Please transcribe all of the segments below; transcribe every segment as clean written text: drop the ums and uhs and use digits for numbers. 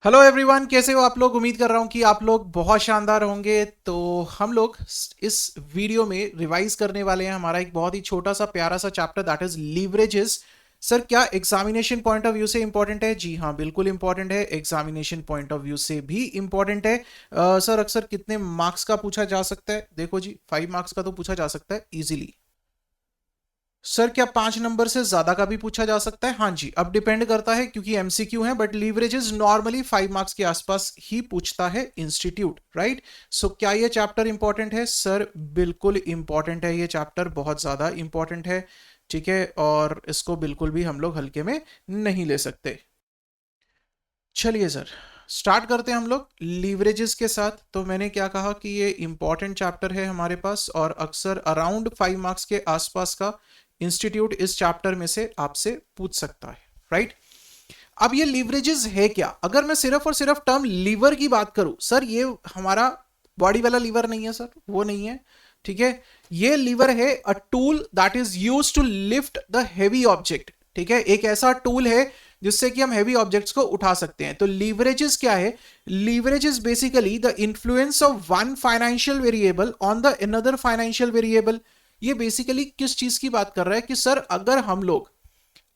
Hello everyone, कैसे हो आप लोग। उम्मीद कर रहा हूँ कि आप लोग बहुत शानदार होंगे। तो हम लोग इस वीडियो में रिवाइज करने वाले हैं हमारा एक बहुत ही छोटा सा प्यारा सा chapter, that is leverages. Sir, क्या एग्जामिनेशन पॉइंट ऑफ व्यू से इंपॉर्टेंट है? जी हाँ, बिल्कुल इंपॉर्टेंट है। एग्जामिनेशन पॉइंट ऑफ व्यू से भी इंपॉर्टेंट है। सर, अक्सर कितने मार्क्स का पूछा जा सकता है? देखो जी, 5 मार्क्स का तो पूछा जा सकता है इजीली। सर, क्या 5 नंबर से ज्यादा का भी पूछा जा सकता है? हाँ जी, अब डिपेंड करता है क्योंकि एमसीक्यू है, बट लीवरेजेस नॉर्मली 5 मार्क्स के आसपास ही पूछता है इंस्टीट्यूट, राइट। सो क्या ये चैप्टर इंपॉर्टेंट है? सर, बिल्कुल इंपॉर्टेंट है। ये चैप्टर बहुत ज्यादा इंपॉर्टेंट है, ठीक है, और इसको बिल्कुल भी हम लोग हल्के में नहीं ले सकते। चलिए सर, स्टार्ट करते हैं हम लोग लीवरेजेस के साथ। तो मैंने क्या कहा कि ये इंपॉर्टेंट चैप्टर है हमारे पास, और अक्सर अराउंड 5 मार्क्स के आसपास का इंस्टीट्यूट इस चैप्टर में से आपसे पूछ सकता है, राइट। अब ये लीवरेजेस है क्या? अगर मैं सिर्फ और सिर्फ टर्म लीवर की बात करूं, सर ये हमारा बॉडी वाला लीवर नहीं है सर, वो नहीं है, ठीक है। ये लीवर है a tool that is use to lift the heavy object, ठीक है। एक ऐसा टूल है जिससे कि हम हैवी ऑब्जेक्ट्स को उठा सकते हैं। तो लीवरेजेस क्या है? Leverages basically the influence of one financial variable on the another financial variable. ये बेसिकली किस चीज की बात कर रहा है कि सर, अगर हम लोग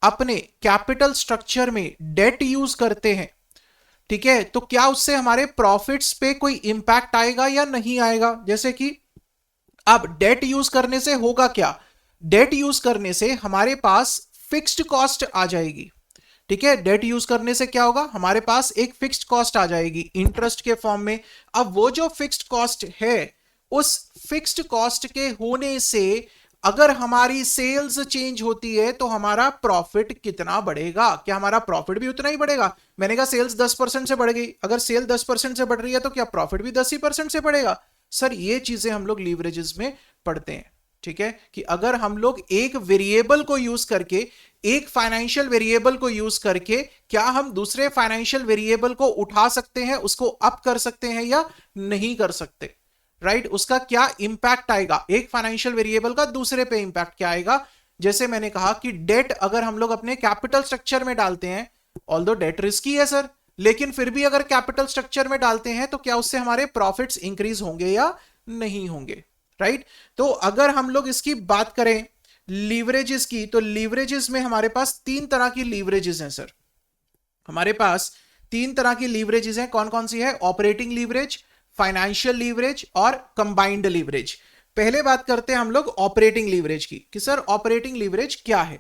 अपने कैपिटल स्ट्रक्चर में डेट यूज करते हैं, ठीक है, तो क्या उससे हमारे प्रॉफिट्स पे कोई इंपैक्ट आएगा या नहीं आएगा? जैसे कि अब डेट यूज करने से होगा क्या? डेट यूज करने से हमारे पास फिक्स्ड कॉस्ट आ जाएगी, ठीक है। डेट यूज करने से क्या होगा? हमारे पास एक फिक्स्ड कॉस्ट आ जाएगी इंटरेस्ट के फॉर्म में। अब वो जो फिक्स्ड कॉस्ट है, उस फिक्स्ड कॉस्ट के होने से अगर हमारी सेल्स चेंज होती है तो हमारा प्रॉफिट कितना बढ़ेगा? क्या हमारा प्रॉफिट भी उतना ही बढ़ेगा? मैंने कहा सेल्स 10% से बढ़ गई, अगर सेल 10% से बढ़ रही है तो क्या प्रॉफिट भी 10% से बढ़ेगा? सर, ये चीजें हम लोग लीवरेजेस में पढ़ते हैं, ठीक है, कि अगर हम लोग एक वेरिएबल को यूज करके, एक फाइनेंशियल वेरिएबल को यूज करके, क्या हम दूसरे फाइनेंशियल वेरिएबल को उठा सकते हैं, उसको अप कर सकते हैं या नहीं कर सकते, राइट। उसका क्या इंपैक्ट आएगा, एक फाइनेंशियल वेरिएबल का दूसरे पे इंपैक्ट क्या आएगा? जैसे मैंने कहा कि डेट अगर हम लोग अपने कैपिटल स्ट्रक्चर में डालते हैं, ऑल्दो डेट रिस्की है सर, लेकिन फिर भी अगर कैपिटल स्ट्रक्चर में डालते हैं तो क्या उससे हमारे प्रॉफिट्स इंक्रीज होंगे या नहीं होंगे, राइट। तो अगर हम लोग इसकी बात करें लीवरेजेस की, तो लीवरेजेस में हमारे पास 3 तरह की लीवरेजेस हैं सर। हमारे पास 3 तरह की लीवरेजेस हैं। कौन कौन सी है? ऑपरेटिंग लीवरेज, फाइनेंशियल लीवरेज और कंबाइंड लीवरेज। पहले बात करते हैं हम लोग ऑपरेटिंग लीवरेज की, कि सर ऑपरेटिंग लीवरेज क्या है।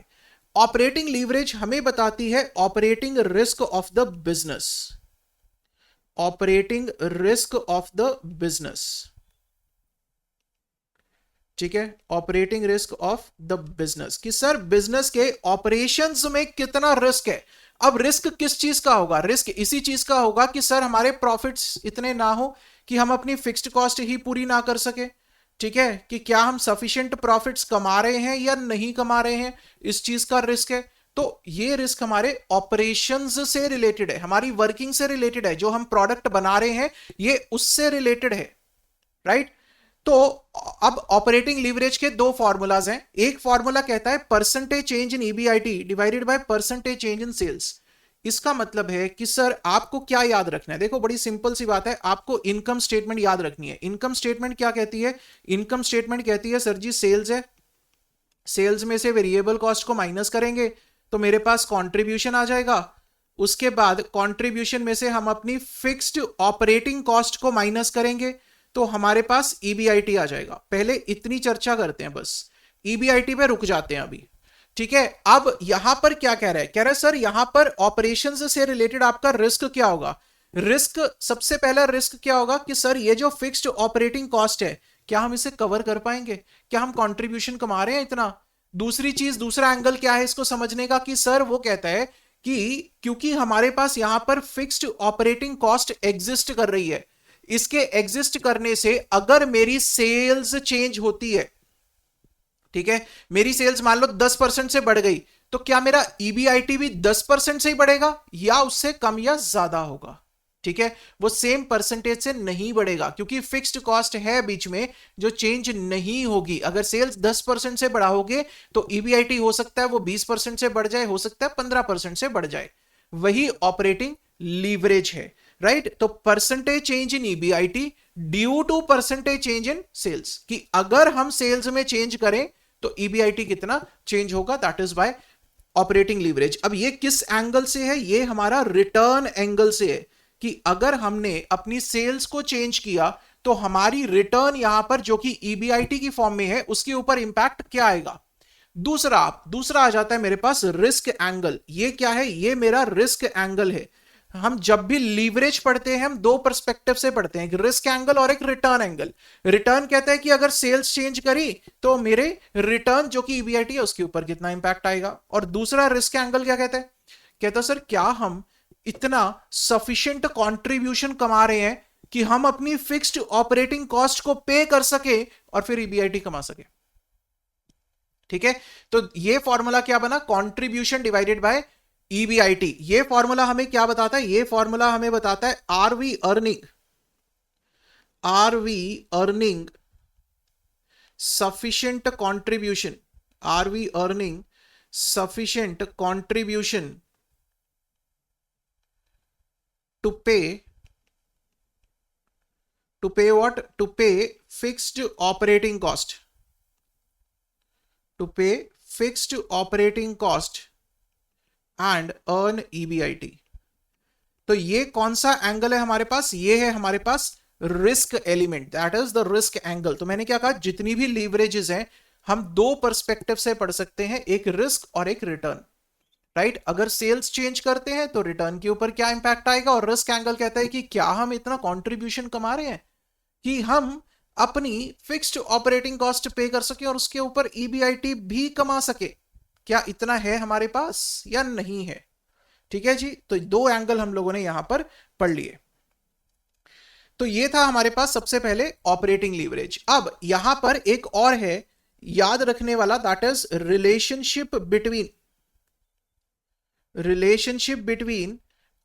ऑपरेटिंग लीवरेज हमें बताती है operating risk of the business. Operating risk of the business, ठीक है। Operating risk of the business, कि सर बिजनेस के ऑपरेशंस में कितना रिस्क है। अब रिस्क किस चीज का होगा? रिस्क इसी चीज का होगा कि सर हमारे प्रॉफिट्स इतने ना हो कि हम अपनी फिक्स्ड कॉस्ट ही पूरी ना कर सके, ठीक है, कि क्या हम सफिशिएंट प्रॉफिट्स कमा रहे हैं या नहीं कमा रहे हैं, इस चीज का रिस्क है। तो ये रिस्क हमारे ऑपरेशंस से रिलेटेड है, हमारी वर्किंग से रिलेटेड है, जो हम प्रोडक्ट बना रहे हैं ये उससे रिलेटेड है, राइट। तो अब ऑपरेटिंग लीवरेज के 2 फॉर्मूलाज हैं। एक फॉर्मूला कहता है percentage change in EBIT divided by percentage change in sales. इसका मतलब है कि सर आपको क्या याद रखना है? देखो, बड़ी सिंपल सी बात है, आपको इनकम स्टेटमेंट याद रखनी है। इनकम स्टेटमेंट क्या कहती है? इनकम स्टेटमेंट कहती है सर जी, सेल्स है, सेल्स में से वेरिएबल कॉस्ट को माइनस करेंगे तो मेरे पास कंट्रीब्यूशन आ जाएगा। उसके बाद कंट्रीब्यूशन में से हम अपनी फिक्स्ड ऑपरेटिंग कॉस्ट को माइनस करेंगे तो हमारे पास ईबीआईटी आ जाएगा। पहले इतनी चर्चा करते हैं, बस ईबीआईटी पे रुक जाते हैं अभी, ठीक है। अब यहां पर क्या कह रहा है? कह रहा है सर यहां पर ऑपरेशंस से रिलेटेड आपका रिस्क क्या होगा? रिस्क, सबसे पहला रिस्क क्या होगा कि सर ये जो फिक्स्ड ऑपरेटिंग कॉस्ट है, क्या हम इसे कवर कर पाएंगे? क्या हम कंट्रीब्यूशन कमा रहे हैं इतना? दूसरी चीज, दूसरा एंगल क्या है इसको समझने का, कि सर वो कहता है कि क्योंकि हमारे पास यहां पर फिक्स्ड ऑपरेटिंग कॉस्ट एग्जिस्ट कर रही है, इसके एग्जिस्ट करने से अगर मेरी सेल्स चेंज होती है, ठीक है, मेरी सेल्स मान लो 10% से बढ़ गई, तो क्या मेरा ईबीआईटी भी 10% से ही बढ़ेगा या उससे कम या ज्यादा होगा? ठीक है, वो सेम परसेंटेज से नहीं बढ़ेगा क्योंकि फिक्स्ड कॉस्ट है बीच में जो चेंज नहीं होगी। अगर सेल्स 10% से बढ़ाओगे तो ईबीआईटी हो सकता है वो 20% से बढ़ जाए, हो सकता है 15% से बढ़ जाए। वही ऑपरेटिंग लीवरेज है, राइट। तो percentage change in EBIT due to percentage change in sales, कि अगर हम सेल्स में चेंज करें तो ईबीआईटी कितना चेंज होगा, that is by operating leverage. अब ये किस एंगल से है, ये हमारा रिटर्न एंगल से है, कि अगर हमने अपनी सेल्स को चेंज किया तो हमारी रिटर्न यहां पर जो कि ईबीआईटी की फॉर्म में है उसके ऊपर इंपैक्ट क्या आएगा। दूसरा आ जाता है मेरे पास रिस्क एंगल। ये क्या है, ये मेरा रिस्क एंगल है। हम जब भी लीवरेज पढ़ते हैं हम दो पर्सपेक्टिव से पढ़ते हैं, एक रिस्क एंगल और एक रिटर्न एंगल। रिटर्न कहता है कि अगर सेल्स चेंज करी तो मेरे रिटर्न जो कि ईबीआईटी है उसके ऊपर कितना इंपैक्ट आएगा। और दूसरा रिस्क एंगल क्या कहता है, कहता है सर क्या हम इतना सफिशिएंट कंट्रीब्यूशन कमा रहे हैं कि हम अपनी फिक्स्ड ऑपरेटिंग कॉस्ट को पे कर सके और फिर ईबीआईटी कमा सके। ठीक है, तो ये फॉर्मूला क्या बना, कंट्रीब्यूशन डिवाइडेड बाय ईबीआईटी। ये फॉर्मूला हमें क्या बताता है, ये फॉर्मूला हमें बताता है are we earning sufficient contribution, are we earning sufficient contribution to pay what, to pay fixed operating cost, to pay fixed operating cost and earn EBIT। तो ये कौन सा एंगल है हमारे पास, ये है हमारे पास risk element, that is the risk angle. तो मैंने क्या कहा, जितनी भी लीवरेजेस हैं हम दो पर्सपेक्टिव से पढ़ सकते हैं, एक रिस्क और एक रिटर्न, राइट। अगर सेल्स चेंज करते हैं तो रिटर्न के ऊपर क्या इंपैक्ट आएगा, और रिस्क एंगल कहता है कि क्या हम इतना कंट्रीब्यूशन कमा रहे हैं कि हम अपनी फिक्स्ड ऑपरेटिंग कॉस्ट पे कर सके और उसके ऊपर ईबीआईटी भी कमा सके, क्या इतना है हमारे पास या नहीं है। ठीक है जी, तो दो एंगल हम लोगों ने यहां पर पढ़ लिए। तो ये था हमारे पास सबसे पहले ऑपरेटिंग लीवरेज। अब यहां पर एक और है याद रखने वाला, that is relationship between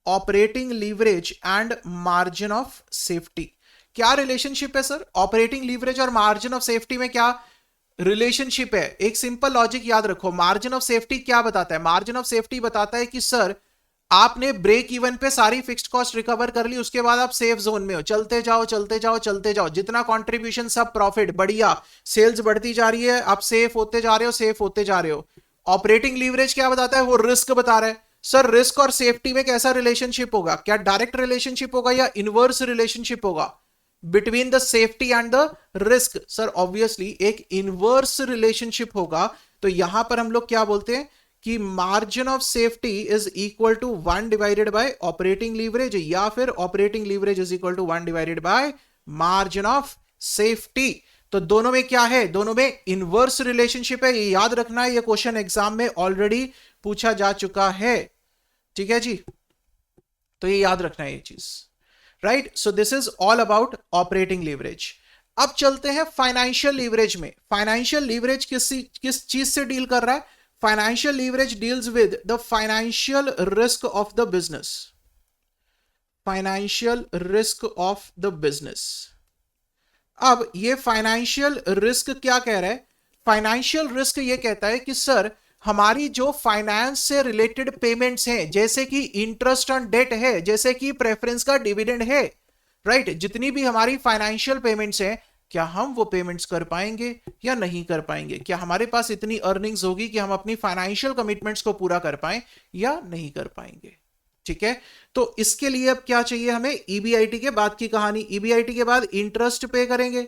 operating leverage and margin of safety. क्या रिलेशनशिप है सर, ऑपरेटिंग लीवरेज और मार्जिन ऑफ सेफ्टी में क्या रिलेशनशिप है। एक सिंपल लॉजिक याद रखो, मार्जिन ऑफ सेफ्टी क्या बताता है, मार्जिन ऑफ सेफ्टी बताता है कि सर आपने ब्रेक इवन पे सारी फिक्स्ड कॉस्ट रिकवर कर ली, उसके बाद आप सेफ जोन में हो, चलते जाओ चलते जाओ चलते जाओ, जितना कंट्रीब्यूशन सब प्रॉफिट, बढ़िया सेल्स बढ़ती जा रही है, आप सेफ होते जा रहे हो, सेफ होते जा रहे हो। ऑपरेटिंग लीवरेज क्या बताता है, वो रिस्क बता रहा है। सर रिस्क और सेफ्टी में कैसा रिलेशनशिप होगा, क्या डायरेक्ट रिलेशनशिप होगा या इनवर्स रिलेशनशिप होगा between the safety and the risk. Sir obviously एक इनवर्स रिलेशनशिप होगा। तो यहां पर हम लोग क्या बोलते हैं कि margin of safety is equal to 1 divided by operating leverage, या फिर operating leverage is equal to 1 divided by margin of safety. तो दोनों में क्या है, दोनों में इनवर्स रिलेशनशिप है, ये याद रखना है, ये क्वेश्चन एग्जाम में ऑलरेडी पूछा जा चुका है। ठीक है जी, तो ये याद रखना है ये चीज, right. So this is all about operating leverage. अब चलते हैं फाइनेंशियल लीवरेज में। फाइनेंशियल लीवरेज किस चीज से डील कर रहा है, financial leverage deals with the financial risk of the business, financial risk of the business. अब ये फाइनेंशियल रिस्क क्या कह रहा है, फाइनेंशियल रिस्क ये कहता है कि सर हमारी जो फाइनेंस से रिलेटेड पेमेंट्स हैं, जैसे कि इंटरेस्ट ऑन डेट है, जैसे कि प्रेफरेंस का डिविडेंड है, राइट, जितनी भी हमारी फाइनेंशियल पेमेंट्स हैं, क्या हम वो पेमेंट्स कर पाएंगे या नहीं कर पाएंगे, क्या हमारे पास इतनी अर्निंग्स होगी कि हम अपनी फाइनेंशियल कमिटमेंट्स को पूरा कर पाएं या नहीं कर पाएंगे। ठीक है, तो इसके लिए अब क्या चाहिए हमें, ईबीआईटी के बाद की कहानी। ईबीआईटी के बाद इंटरेस्ट पे करेंगे,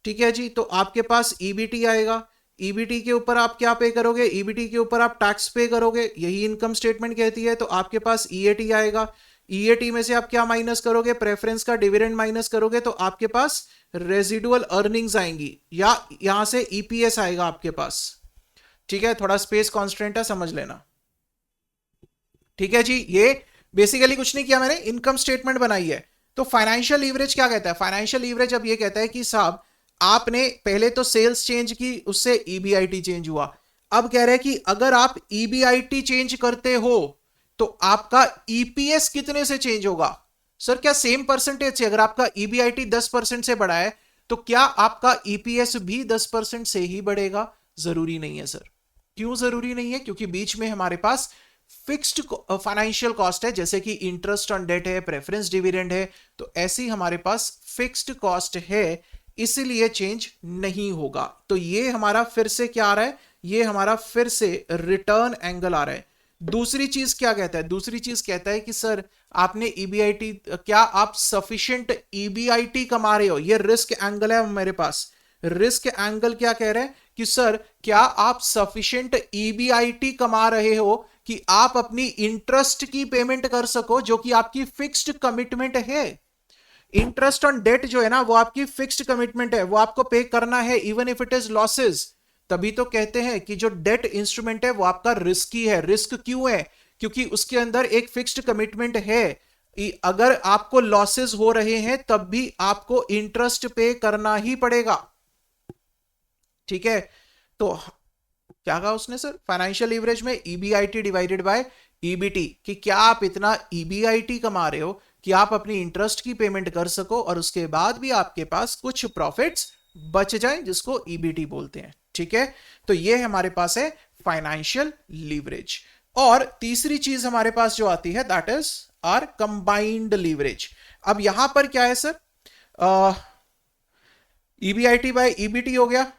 ठीक है जी, तो आपके पास ईबीटी आएगा, ईबीटी के ऊपर आप क्या पे करोगे, ईबीटी के ऊपर आप टैक्स पे करोगे, यही इनकम स्टेटमेंट कहती है। तो आपके पास ईएटी आएगा, ईएटी में से आप क्या माइनस करोगे, प्रेफरेंस का डिविडेंड माइनस करोगे, तो आपके पास रेजिडुअल अर्निंग्स आएंगी, या यहां से ईपीएस आएगा आपके पास। ठीक है, थोड़ा स्पेस कॉन्स्टेंट है, समझ लेना। ठीक है जी, ये बेसिकली कुछ नहीं किया मैंने, इनकम स्टेटमेंट बनाई है। तो फाइनेंशियल लीवरेज क्या कहता है, फाइनेंशियल लीवरेज अब ये कहता है कि साहब आपने पहले तो सेल्स चेंज की, उससे ईबीआईटी चेंज हुआ, अब कह रहे हैं कि अगर आप ईबीआईटी चेंज करते हो तो आपका ईपीएस कितने से चेंज होगा। सर क्या सेम परसेंटेज से, अगर आपका ईबीआईटी 10% से बढ़ा है तो क्या आपका ईपीएस भी 10% से ही बढ़ेगा, जरूरी नहीं है सर। क्यों जरूरी नहीं है, क्योंकि बीच में हमारे पास फिक्स्ड फाइनेंशियल कॉस्ट है, जैसे कि इंटरेस्ट ऑन डेट है, प्रेफरेंस डिविडेंड है, तो ऐसी हमारे पास फिक्स्ड कॉस्ट है, इसलिए चेंज नहीं होगा। तो ये हमारा फिर से क्या आ रहा है, ये हमारा फिर से रिटर्न एंगल आ रहा है। दूसरी चीज क्या कहता है, दूसरी चीज कहता है कि सर आपने ईबीआईटी, क्या आप सफिशिएंट ईबीआईटी कमा रहे हो, ये रिस्क एंगल है मेरे पास। रिस्क एंगल क्या कह रहे हैं कि सर क्या आप सफिशिएंट ईबीआईटी कमा रहे हो कि आप अपनी इंटरेस्ट की पेमेंट कर सको, जो कि आपकी फिक्स्ड कमिटमेंट है। इंटरेस्ट ऑन डेट जो है ना, वो आपकी फिक्स्ड कमिटमेंट है, वो आपको पे करना है even if it is losses. तभी तो कहते हैं कि जो डेट इंस्ट्रूमेंट है वो आपका रिस्की है। रिस्क क्यों है, क्योंकि उसके अंदर एक फिक्स्ड कमिटमेंट है। अगर आपको लॉसेस हो रहे हैं तब भी आपको इंटरेस्ट पे करना ही पड़ेगा। ठीक है, तो क्या कहा उसने सर, फाइनेंशियल लीवरेज में ईबीआईटी डिवाइडेड बाय ईबीटी, कि क्या आप इतना ईबीआईटी कमा रहे हो कि आप अपनी इंटरेस्ट की पेमेंट कर सको और उसके बाद भी आपके पास कुछ प्रॉफिट्स बच जाए, जिसको ईबीटी बोलते हैं। ठीक है, तो ये हमारे पास है फाइनेंशियल लीवरेज। और तीसरी चीज हमारे पास जो आती है that is are combined leverage. अब यहां पर क्या है सर, ईबीआईटी बाय ईबीटी हो गया।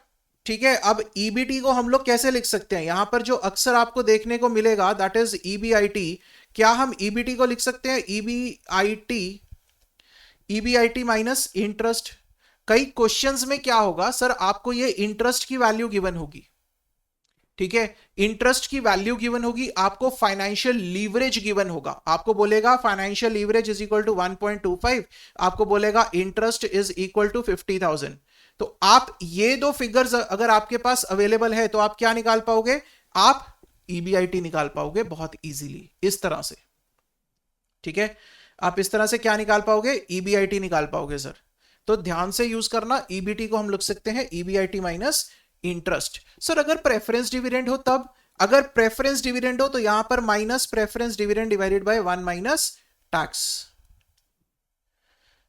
ठीक है, अब ईबीटी को हम लोग कैसे लिख सकते हैं, यहां पर जो अक्सर आपको देखने को मिलेगा दैट इज ईबीआईटी। क्या हम ईबीटी को लिख सकते हैं ईबीआईटी माइनस इंटरेस्ट। कई क्वेश्चंस में क्या होगा सर, आपको ये इंटरेस्ट की वैल्यू गिवन होगी। ठीक है, इंटरेस्ट की वैल्यू गिवन होगी, आपको फाइनेंशियल लीवरेज गिवन होगा। आपको बोलेगा financial leverage is equal to 1.25, आपको बोलेगा इंटरेस्ट इज इक्वल टू 50,000। तो आप ये दो फिगर्स अगर आपके पास अवेलेबल है तो आप क्या निकाल पाओगे, आप ईबीआईटी निकाल पाओगे बहुत इजीली इस तरह से। ठीक है, आप इस तरह से क्या निकाल पाओगे, ईबीआईटी निकाल पाओगे सर। तो ध्यान से यूज करना, ईबीटी को हम लिख सकते हैं ईबीआईटी माइनस इंटरेस्ट। सर अगर प्रेफरेंस डिविडेंड हो तब, अगर प्रेफरेंस डिविडेंड हो तो यहां पर minus preference dividend divided by 1 minus tax.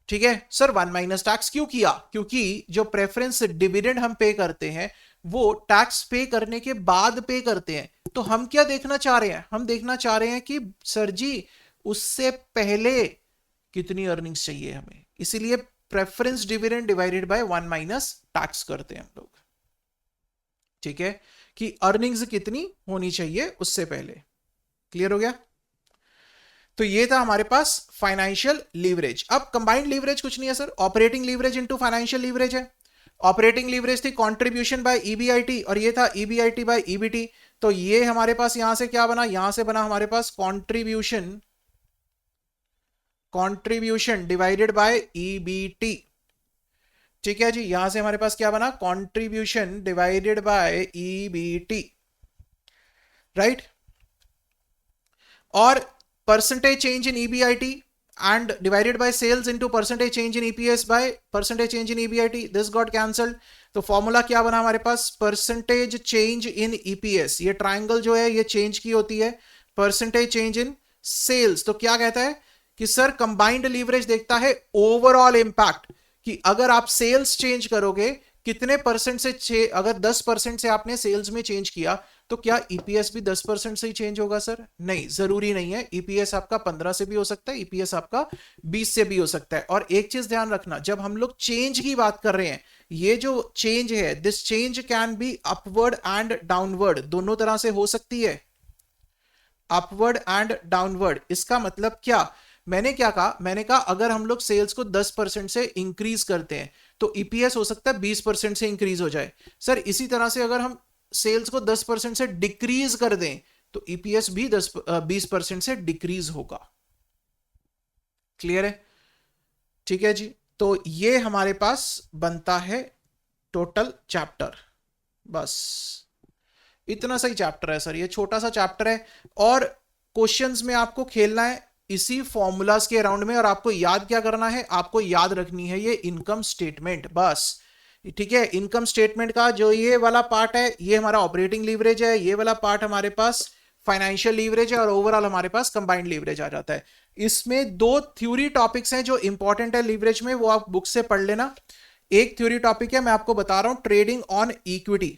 ठीक है सर, 1 माइनस टैक्स क्यों किया, क्योंकि जो प्रेफरेंस डिविडेंड हम पे करते हैं वो टैक्स पे करने के बाद पे करते हैं। तो हम क्या देखना चाह रहे हैं, हम देखना चाह रहे हैं कि सर जी उससे पहले कितनी अर्निंग्स चाहिए हमें, इसीलिए preference dividend divided by 1 minus tax करते हैं हम लोग। ठीक है, कि अर्निंग्स कितनी होनी चाहिए उससे पहले। क्लियर हो गया, तो ये था हमारे पास फाइनेंशियल लीवरेज। अब कंबाइंड लीवरेज कुछ नहीं है sir, operating leverage into financial leverage है। ऑपरेटिंग लीवरेज थी कंट्रीब्यूशन बाय ईबीआईटी और ये था ईबीआईटी बाय ईबीटी। तो ये हमारे पास यहां से क्या बना, यहां से बना हमारे पास कंट्रीब्यूशन डिवाइडेड बाय ईबीटी। ठीक है जी, यहां से हमारे पास क्या बना, contribution divided by EBT, right. और percentage change in EBIT and divided by sales into percentage change in EPS by percentage change in EBIT, this got cancelled। तो फॉर्मूला क्या बना हमारे पास, परसेंटेज चेंज इन EPS, ये ट्राइंगल जो है ये change की होती है, परसेंटेज चेंज इन सेल्स। तो क्या कहता है कि सर कंबाइंड लीवरेज देखता है ओवरऑल इंपैक्ट, कि अगर आप सेल्स चेंज करोगे कितने परसेंट से, अगर 10% से आपने सेल्स में चेंज किया तो क्या ईपीएस भी 10% से ही चेंज होगा सर, नहीं, जरूरी नहीं है। ईपीएस आपका 15 से भी हो सकता है, ईपीएस आपका 20 से भी हो सकता है। और एक चीज ध्यान रखना, जब हम लोग चेंज की बात कर रहे हैं, ये जो चेंज है this change can be upward and downward, दोनों तरह से हो सकती है, अपवर्ड एंड डाउनवर्ड। इसका मतलब क्या, मैंने क्या कहा, मैंने कहा अगर हम लोग सेल्स को 10% से इंक्रीज करते हैं तो ईपीएस हो सकता है 20% से इंक्रीज हो जाए। सर इसी तरह से अगर हम सेल्स को 10% से डिक्रीज कर दें तो ईपीएस भी 20% से डिक्रीज होगा। क्लियर है, ठीक है जी। तो ये हमारे पास बनता है टोटल चैप्टर, बस इतना सा ही चैप्टर है सर, ये छोटा सा चैप्टर है। और क्वेश्चंस में आपको खेलना है इसी फॉर्मूलाज के अराउंड में, और आपको याद क्या करना है, आपको याद रखनी है ये इनकम स्टेटमेंट, बस। ठीक है, इनकम स्टेटमेंट का जो ये वाला पार्ट है ये हमारा ऑपरेटिंग लीवरेज है, ये वाला पार्ट हमारे पास फाइनेंशियल लीवरेज है, और ओवरऑल हमारे पास कंबाइंड लीवरेज आ जाता है। इसमें 2 थ्योरी टॉपिक्स हैं जो इंपॉर्टेंट है लीवरेज में, वो आप बुक से पढ़ लेना। एक थ्योरी टॉपिक है, मैं आपको बता रहा हूं, trading on equity.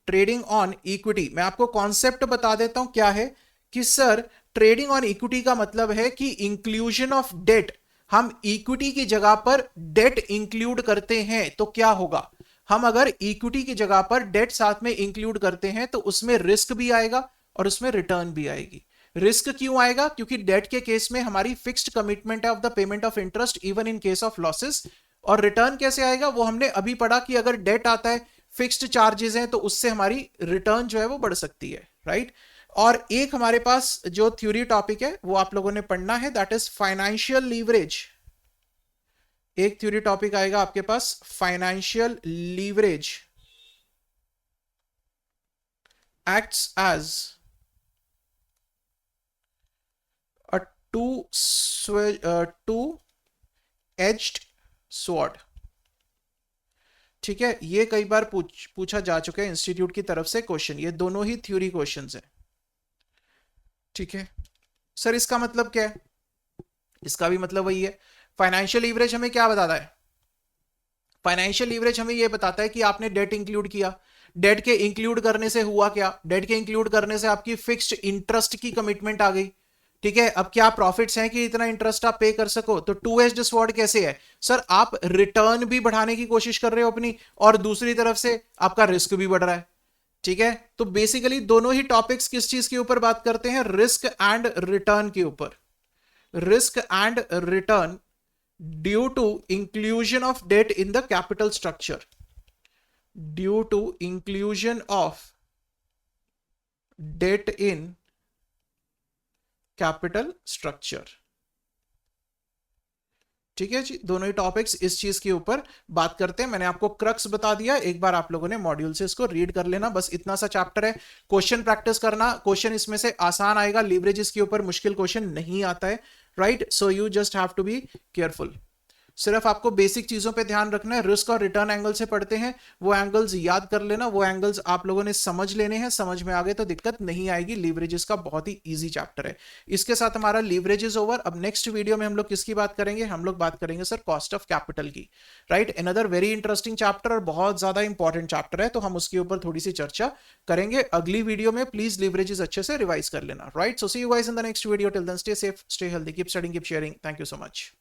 Trading on equity, मैं आपको कॉन्सेप्ट बता देता हूं क्या है कि सर ट्रेडिंग ऑन इक्विटी का मतलब है कि इंक्लूजन ऑफ डेट, हम इक्विटी की जगह पर डेट इंक्लूड करते हैं तो क्या होगा, हम अगर इक्विटी की जगह पर डेट साथ में इंक्लूड करते हैं तो उसमें रिस्क भी आएगा और उसमें रिटर्न भी आएगी। रिस्क क्यों आएगा, क्योंकि डेट के केस में हमारी फिक्स्ड कमिटमेंट है of the payment of interest even in case of losses. और रिटर्न कैसे आएगा, वो हमने अभी पढ़ा कि अगर डेट आता है फिक्स्ड चार्जेस हैं तो उससे हमारी रिटर्न जो है वो बढ़ सकती है, राइट। और एक हमारे पास जो थ्योरी टॉपिक है वो आप लोगों ने पढ़ना है, दैट इज फाइनेंशियल लीवरेज। एक थ्योरी टॉपिक आएगा आपके पास financial leverage acts as a two-edged sword। ठीक है, ये कई बार पूछा जा चुका है इंस्टीट्यूट की तरफ से क्वेश्चन, ये दोनों ही थ्योरी क्वेश्चंस हैं। ठीक है सर, इसका मतलब क्या है, इसका भी मतलब वही है। फाइनेंशियल लीवरेज हमें क्या बताता है, फाइनेंशियल लीवरेज हमें यह बताता है कि आपने डेट इंक्लूड किया, डेट के इंक्लूड करने से हुआ क्या, डेट के इंक्लूड करने से आपकी फिक्स्ड इंटरेस्ट की कमिटमेंट आ गई। ठीक है, अब क्या प्रॉफिट्स हैं कि इतना इंटरेस्ट आप पे कर सको, तो टू एज्ड स्वॉर्ड कैसे है सर, आप रिटर्न भी बढ़ाने की कोशिश कर रहे हो अपनी और दूसरी तरफ से आपका रिस्क भी बढ़ रहा है। ठीक है, तो बेसिकली दोनों ही टॉपिक्स किस चीज के ऊपर बात करते हैं, रिस्क एंड रिटर्न के ऊपर। Risk and return due to inclusion of debt in the capital structure, due to inclusion of debt in capital structure. ठीक है जी, दोनों ही टॉपिक्स इस चीज के ऊपर बात करते हैं। मैंने आपको क्रक्स बता दिया, एक बार आप लोगों ने मॉड्यूल से इसको रीड कर लेना, बस इतना सा चैप्टर है। क्वेश्चन प्रैक्टिस करना, क्वेश्चन इसमें से आसान आएगा, लीवरेजेस के ऊपर मुश्किल क्वेश्चन नहीं आता है, right. So you just have to be careful. सिर्फ आपको बेसिक चीजों पे ध्यान रखना है, रिस्क और रिटर्न एंगल से पढ़ते हैं, वो एंगल्स याद कर लेना, वो एंगल्स आप लोगों ने समझ लेने हैं, समझ में आ गए तो दिक्कत नहीं आएगी। लीवरेजेस का बहुत ही इजी चैप्टर है। इसके साथ हमारा लीवरेजेस ओवर। अब नेक्स्ट वीडियो में हम लोग किसकी बात करेंगे, हम लोग बात करेंगे सर कॉस्ट ऑफ कैपिटल की, right. Another very interesting chapter और बहुत ज्यादा इंपॉर्टेंट चैप्टर है, तो हम उसके ऊपर थोड़ी सी चर्चा करेंगे अगली वीडियो में। प्लीज लीवरेजेस अच्छे से रिवाइज कर लेना, right. So see you guys in the next video, till then stay safe, stay healthy, keep studying, keep sharing, thank you so much.